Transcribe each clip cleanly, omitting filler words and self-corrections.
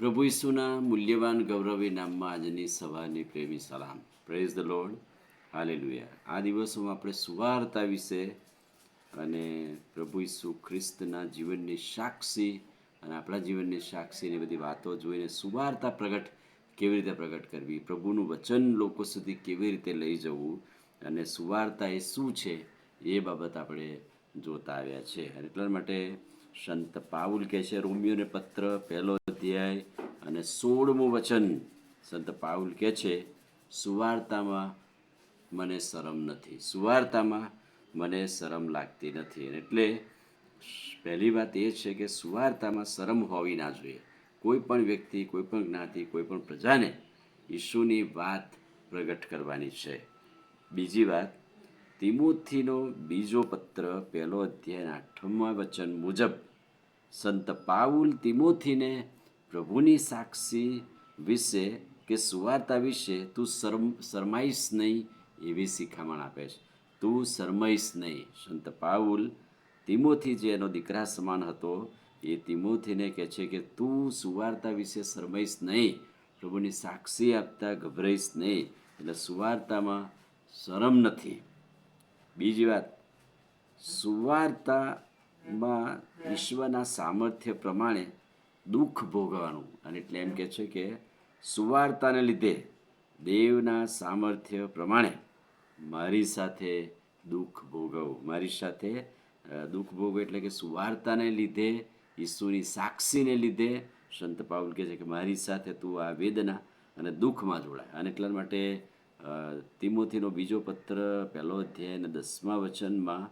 પ્રભુ ઈસુના મૂલ્યવાન ગૌરવી નામમાં આજની સવારની પ્રેમી સલામ. Praise the lord. હાલેલુયા. આ દિવસોમાં આપણે સુવાર્તા વિશે અને પ્રભુ ઈસુ ખ્રિસ્તના જીવનની સાક્ષી અને આપણા જીવનની સાક્ષીની બધી વાતો જોઈને સુવાર્તા કેવી રીતે પ્રગટ કરવી, પ્રભુનું વચન લોકો સુધી કેવી રીતે લઈ જવું અને સુવાર્તા એ શું છે એ બાબત આપણે જોતા આવ્યા છે. અને એટલા માટે સંત પાઉલ કહે છે, રોમિયોને પત્ર 1 અધ્યાય અને 16મું વચન, સંત પાઉલ કહે છે, સુવાર્તામાં મને શરમ નથી, સુવાર્તામાં મને શરમ લાગતી નથી. એટલે પહેલી વાત એ છે કે સુવાર્તામાં શરમ હોવી ના જોઈએ. કોઈ પણ વ્યક્તિ, કોઈ પણ જ્ઞાતિ, કોઈ પણ પ્રજાને ઈસુની વાત પ્રગટ કરવાની છે. બીજી વાત, તિમોથીનો બીજો પત્ર 1 અધ્યાયના 8મા વચન મુજબ સંત પાઉલ તિમોથીને પ્રભુની સાક્ષી વિશે કે સુવાર્તા વિશે તું શરમાઈશ નહીં એવી શિખામણ આપે છે. તું શરમાઈશ નહીં. સંત પાઉલ તિમોથી જે એનો દીકરા સમાન હતો એ તિમોથીને કહે છે કે તું સુવાર્તા વિશે શરમાઈશ નહીં, પ્રભુની સાક્ષી આપતા ગભરાઈશ નહીં. એટલે સુવાર્તામાં શરમ નથી. બીજી વાત, સુવાર્તામાં ઈશ્વરના સામર્થ્ય પ્રમાણે દુઃખ ભોગવવાનું. અને એટલે એમ કહે છે કે સુવાર્તાને લીધે દેવના સામર્થ્ય પ્રમાણે મારી સાથે દુઃખ ભોગવવું. મારી સાથે દુઃખ ભોગવું એટલે કે સુવાર્તાને લીધે, ઈસુની સાક્ષીને લીધે સંત પાઉલ કહે છે કે મારી સાથે તું આ વેદના અને દુઃખમાં જોડાય. અને એટલા માટે તિમોથીનો બીજો પત્ર 1 અધ્યાય અને 10મા વચનમાં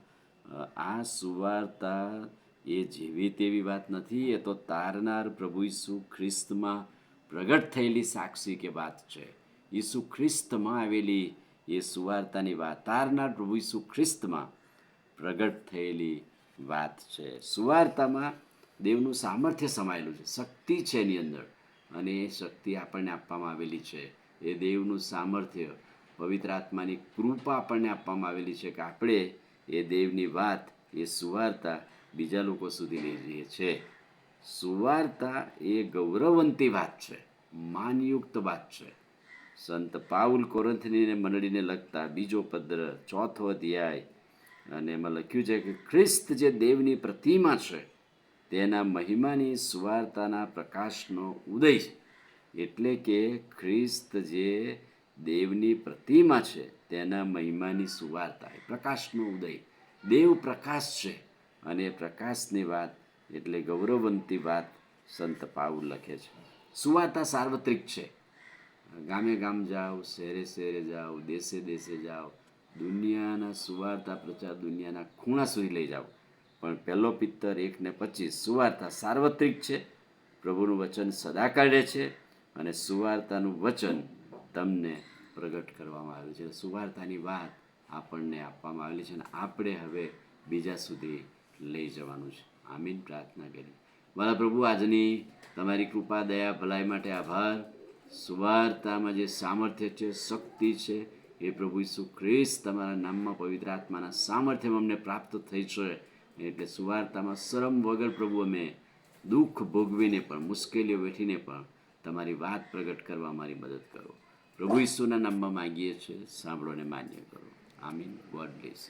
આ સુવાર્તા એ જેવી તેવી વાત નથી, એ તો તારનાર પ્રભુ ઈસુ ખ્રિસ્તમાં પ્રગટ થયેલી સાક્ષી કે વાત છે. ઈસુ ખ્રિસ્તમાં આવેલી એ સુવાર્તાની વાત, તારનાર પ્રભુ ઈસુ ખ્રિસ્તમાં પ્રગટ થયેલી વાત છે. સુવાર્તામાં દેવનું સામર્થ્ય સમાયેલું છે, શક્તિ છે એની અંદર, અને એ શક્તિ આપણને આપવામાં આવેલી છે. એ દેવનું સામર્થ્ય, પવિત્ર આત્માની કૃપા આપણને આપવામાં આવેલી છે કે આપણે એ દેવની વાત, એ સુવાર્તા બીજા લોકો સુધી લઈ જઈએ છીએ. સુવાર્તા એ ગૌરવવંતી વાત છે, માનયુક્ત વાત છે. સંત પાઉલ કોરિન્થની મંડળીને લગતા બીજો પત્ર 4 અધ્યાય અને એમાં લખ્યું છે કે ખ્રિસ્ત જે દેવની પ્રતિમા છે તેના મહિમાની સુવાર્તાના પ્રકાશનો ઉદય છે. એટલે કે ખ્રિસ્ત જે દેવની પ્રતિમા છે તેના મહિમાની સુવાર્તા, પ્રકાશનો ઉદય. દેવ પ્રકાશ છે અને પ્રકાશની વાત એટલે ગૌરવવંતી વાત સંત પાઉલ લખે છે. સુવાર્તા સાર્વત્રિક છે. ગામે ગામ જાઓ, શહેરે શહેરે જાઓ, દેશે દેશે જાઓ, દુનિયાના સુવાર્તા પ્રચાર દુનિયાના ખૂણા સુધી લઈ જાઓ. પણ 1 પિત્તર 1:25 સુવાર્તા સાર્વત્રિક છે. પ્રભુનું વચન સદાકાળ રહે છે અને સુવાર્તાનું વચન તમને પ્રગટ કરવામાં આવ્યું છે. સુવાર્તાની વાત આપણને આપવામાં આવેલી છે અને આપણે હવે બીજા સુધી લઈ જવાનું છે. આમીન. પ્રાર્થના કરી. મારા પ્રભુ, આજની તમારી કૃપા, દયા, ભલાઈ માટે આભાર. સુવાર્તામાં જે સામર્થ્ય છે, શક્તિ છે, એ પ્રભુ ઈસુ ખ્રિસ્ત તમારા નામમાં પવિત્ર આત્માના સામર્થ્યમાં અમને પ્રાપ્ત થઈ છે. એટલે સુવાર્તામાં શરમ વગર પ્રભુ અમે દુઃખ ભોગવીને પણ, મુશ્કેલીઓ વેઠીને પણ તમારી વાત પ્રગટ કરવા મારી મદદ કરો. પ્રભુ ઈસુના નામમાં માંગીએ છીએ, સાંભળો અને માન્ય કરો. આમીન. God bless you.